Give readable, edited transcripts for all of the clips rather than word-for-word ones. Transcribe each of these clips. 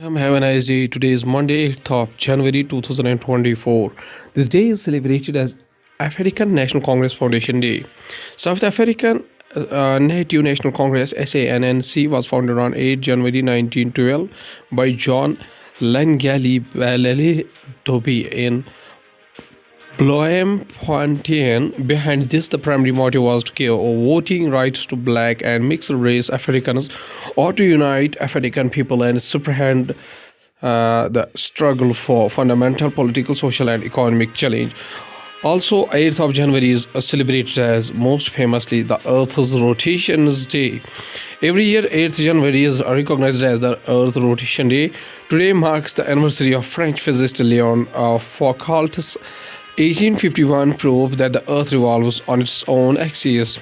Have a nice day. Today is Monday, 8th of January 2024. This day is celebrated as African National Congress Foundation Day. South African Native National Congress SANNC was founded on 8 January 1912 by John Langali Balele Dobie in Bloemfontein. Behind this, the primary motive was to give voting rights to black and mixed race Africans, or to unite African people and superhand the struggle for fundamental political, social, and economic challenge. Also, 8th of January is celebrated as most famously the Earth's Rotations Day. Every year, 8th January is recognized as the Earth Rotation Day. Today marks the anniversary of French physicist Leon Foucault's 1851 proof that the Earth revolves on its own axis.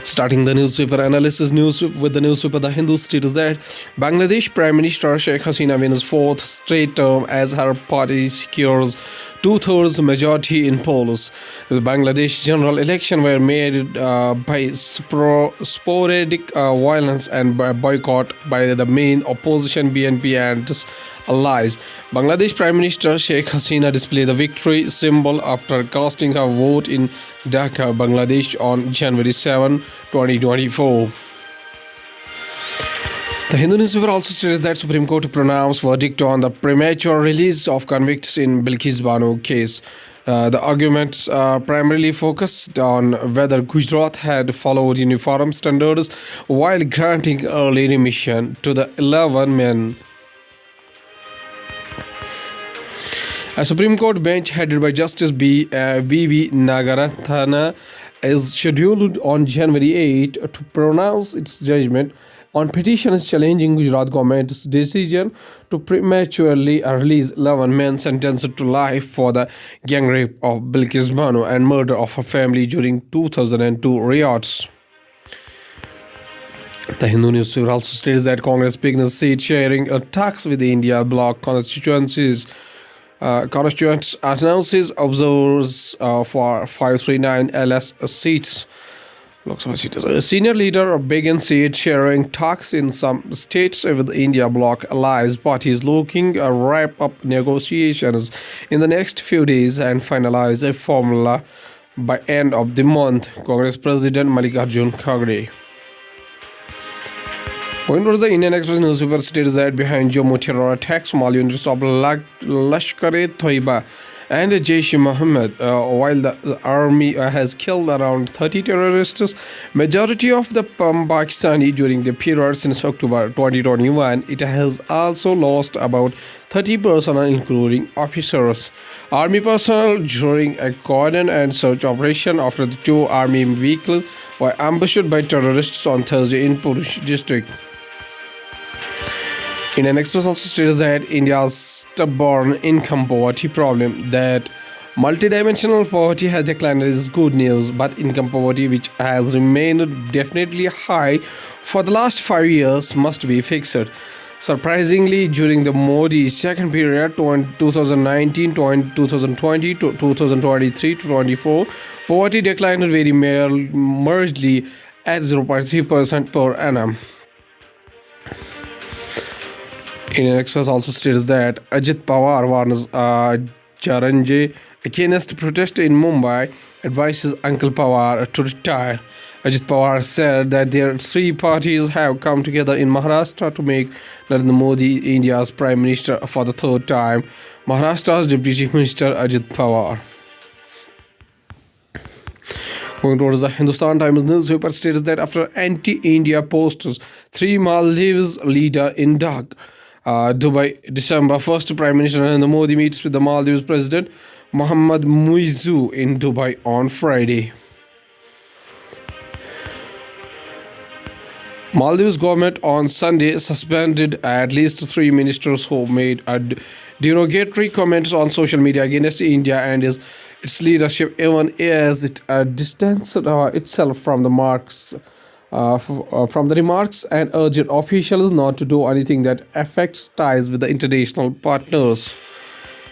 Starting the newspaper analysis news with the newspaper The Hindu states that Bangladesh Prime Minister Sheikh Hasina wins fourth straight term as her party secures two-thirds majority in polls. The Bangladesh general election were made by sporadic violence and by boycott by the main opposition BNP and its allies. Bangladesh Prime Minister Sheikh Hasina displayed the victory symbol after casting her vote in Dhaka, Bangladesh on January 7, 2024. The Hindu newspaper also states that Supreme Court pronounced verdict on the premature release of convicts in Bilkis Bano case. The arguments primarily focused on whether Gujarat had followed uniform standards while granting early remission to the 11 men. A Supreme Court bench headed by Justice V.V. Nagarathana is scheduled on January 8 to pronounce its judgment on petitions challenging Gujarat government's decision to prematurely release 11 men sentenced to life for the gang rape of Bilkis Bano and murder of her family during 2002 riots. The Hindu newspaper also states that Congress begins seat sharing talks with the India bloc constituents announces observers for 539 LS seats. Lok Sabha seats. A senior leader begins seat sharing talks in some states with the India bloc allies parties looking to wrap up negotiations in the next few days and finalize a formula by end of the month. Congress President Mallikarjun Kharge. Going towards the Indian Express newspaper states that behind Jammu terror attacks, Somali units of Lashkar-e-Toiba and Jaish-e-Mohammed, while the army has killed around 30 terrorists, majority of the Pakistani during the period since October 2021, it has also lost about 30 personnel including officers. Army personnel during a cordon and search operation after the two army vehicles were ambushed by terrorists on Thursday in Purush district. Indian Express also states that India's stubborn income poverty problem, that multidimensional poverty has declined, is good news, but income poverty, which has remained definitely high for the last 5 years, must be fixed. Surprisingly, during the Modi second period, 2019 to 2020 to 2023 to 24, poverty declined very marginally at 0.3% per annum. Indian Express also states that Ajit Pawar warns Charanjay against protest in Mumbai, advises Uncle Pawar to retire. Ajit Pawar said that their three parties have come together in Maharashtra to make Narendra Modi India's Prime Minister for the third time. Maharashtra's Deputy Chief Minister Ajit Pawar. Going towards the Hindustan Times newspaper states that after anti-India posts, three Maldives leader in dark. Dubai, December 1st, Prime Minister Narendra Modi meets with the Maldives President Mohammad Muizzu in Dubai on Friday. Maldives government on Sunday suspended at least three ministers who made derogatory comments on social media against India and its leadership, even as it distanced itself from the remarks and urged officials not to do anything that affects ties with the international partners.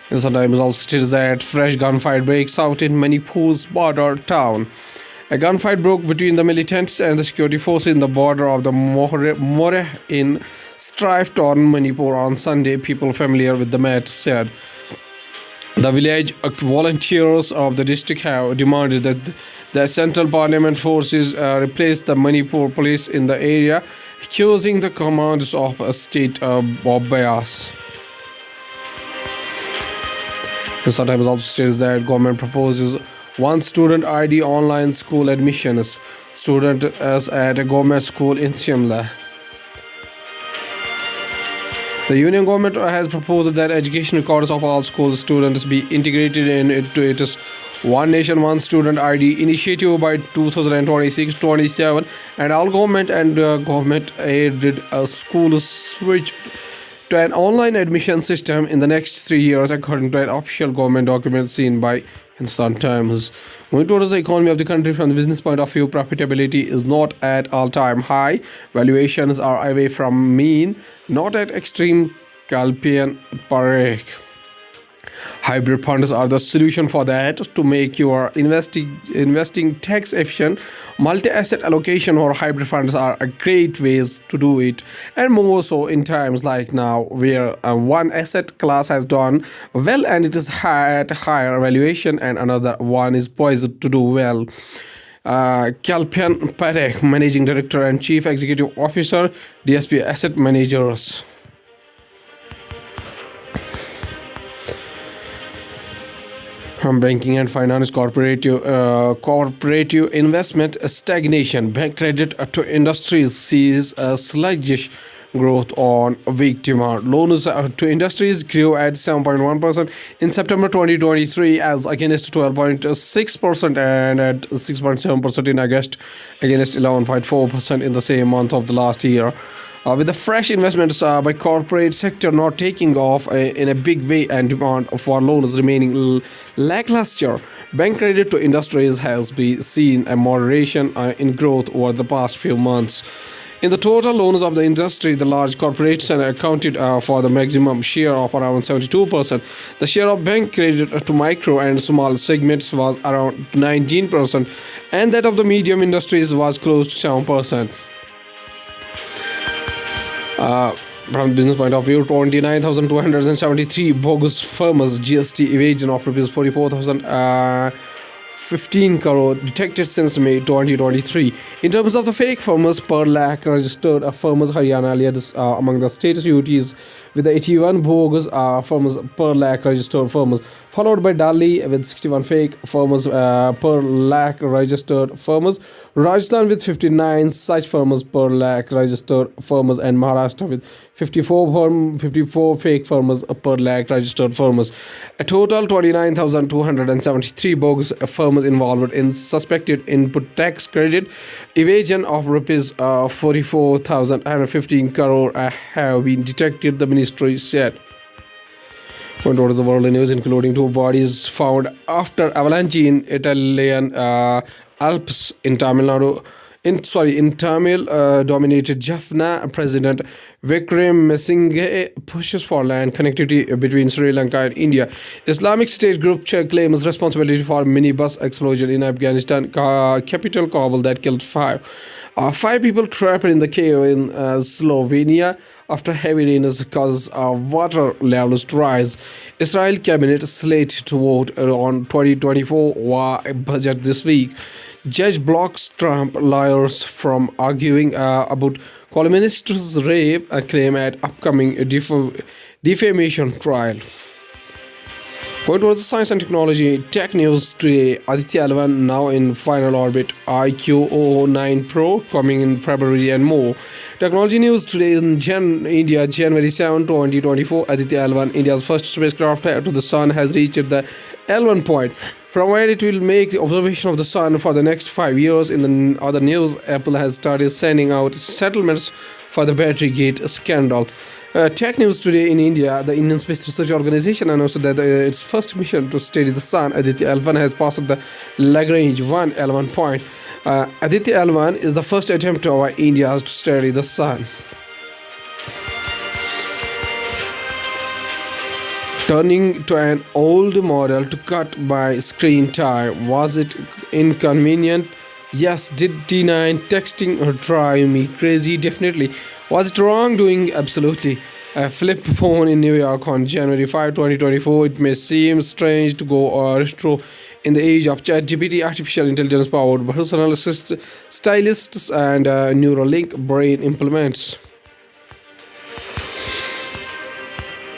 And sometimes also states that fresh gunfight breaks out in Manipur's border town. A gunfight broke between the militants and the security forces in the border of the Moreh in strife-torn Manipur on Sunday, people familiar with the matter said. The village volunteers of the district have demanded that the central parliament forces replace the Manipur police in the area, accusing the commanders of a state of bias. The Times also states that government proposes one student ID online school admissions. Student is at a government school in Shimla. The union government has proposed that education records of all school students be integrated into its One Nation One Student ID initiative by 2026-27, and all government and government aided schools switch to an online admission system in the next 3 years, according to an official government document seen by Hindustan Times. Moving towards the economy of the country from the business point of view, profitability is not at all-time high. Valuations are away from mean, not at extreme Kalpian Parek. Hybrid funds are the solution for that to make your investing tax efficient. Multi-asset allocation or hybrid funds are a great ways to do it, and more so in times like now where one asset class has done well and it is at higher valuation and another one is poised to do well. Kalpian Parek, Managing Director and Chief Executive Officer, DSP Asset Managers. From banking and finance, corporative investment stagnation. Bank credit to industries sees a sluggish growth on weak demand. Loans to industries grew at 7.1% in September 2023 as against 12.6% and at 6.7% in August against 11.4% in the same month of the last year. With the fresh investments by corporate sector not taking off in a big way and demand for loans remaining lackluster, bank credit to industries has been seen a moderation in growth over the past few months. In the total loans of the industry, the large corporates accounted for the maximum share of around 72%. The share of bank credit to micro and small segments was around 19%, and that of the medium industries was close to 7%. From business point of view, 29,273 bogus firms GST evasion of rupees 44,015 crore detected since May 2023. In terms of the fake firms per lakh registered, firms Haryana leads among the state UTs with the 81 bogus firms per lakh registered firms, followed by Delhi with 61 fake firms per lakh registered firms, Rajasthan with 59 such firms per lakh registered firms, and Maharashtra with 54 fake firms per lakh registered firms. A total 29,273 bogus firms involved in suspected input tax credit evasion of rupees 44,015 crore have been detected, the ministry said. Going to the world news, including two bodies found after avalanche in Italian Alps in Tamil Nadu. In Tamil-dominated Jaffna, President Vikram Mesinghe pushes for land connectivity between Sri Lanka and India. Islamic State group claims responsibility for minibus explosion in Afghanistan capital Kabul that killed five. Five people trapped in the cave in Slovenia after heavy rains cause water levels to rise. Israel cabinet slate to vote on 2024 war budget this week. Judge blocks Trump lawyers from arguing about columnist's rape claim at upcoming defamation trial. Going towards the science and technology, tech news today. Aditya L1 now in final orbit. IQ-009 Pro coming in February and more. Technology news today in India, January 7, 2024. Aditya L1, India's first spacecraft to the sun, has reached the L1 point, from where it will make observation of the sun for the next 5 years. In the other news, Apple has started sending out settlements for the battery gate scandal. Tech news today in India, the Indian Space Research Organization announced that its first mission to study the sun, Aditya L1, has passed the Lagrange 1 L1 point. Aditya L1 is the first attempt by India to study the sun. Turning to an old model to cut my screen time. Was it inconvenient? Yes. Did T9 texting drive me crazy? Definitely. Was it wrong doing? Absolutely. A flip phone in New York on January 5, 2024. It may seem strange to go retro in the age of ChatGPT, artificial intelligence powered personal stylists, and Neuralink brain implements.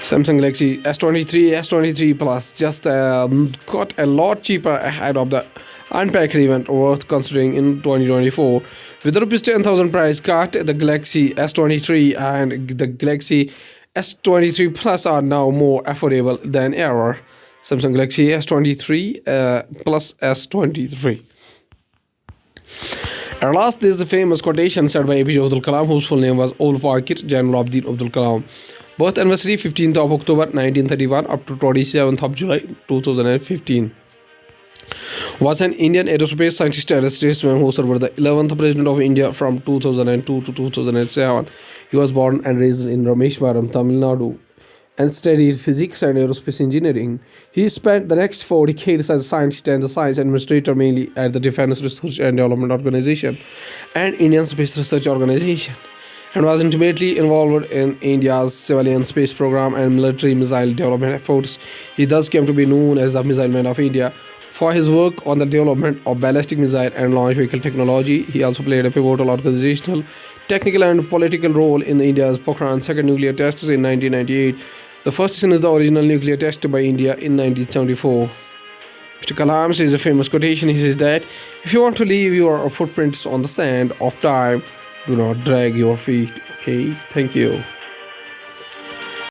Samsung Galaxy S23, S23 Plus just got a lot cheaper ahead of the Unpacked event worth considering in 2024. With the rupees 10,000 price cut, the Galaxy S23 and the Galaxy S23 Plus are now more affordable than ever. Samsung Galaxy S23 plus S23. At last, there is a famous quotation said by APJ Abdul Kalam, whose full name was Ol Fakir General Abdin Abdul Kalam. Birth anniversary 15th of October 1931 up to 27th of July 2015. Was an Indian aerospace scientist and statesman who served the 11th President of India from 2002 to 2007. He was born and raised in Rameshwaram, Tamil Nadu, and studied physics and aerospace engineering. He spent the next 4 decades as a scientist and the science administrator, mainly at the Defense Research and Development Organization and Indian Space Research Organization, and was intimately involved in India's civilian space program and military missile development efforts. He thus came to be known as the Missile Man of India. For his work on the development of ballistic missile and launch vehicle technology, he also played a pivotal organizational, technical, and political role in India's Pokhran second nuclear tests in 1998. The first is the original nuclear test by India in 1974. Mr. Kalam says a famous quotation. He says that if you want to leave your footprints on the sand of time, do not drag your feet. Okay, thank you.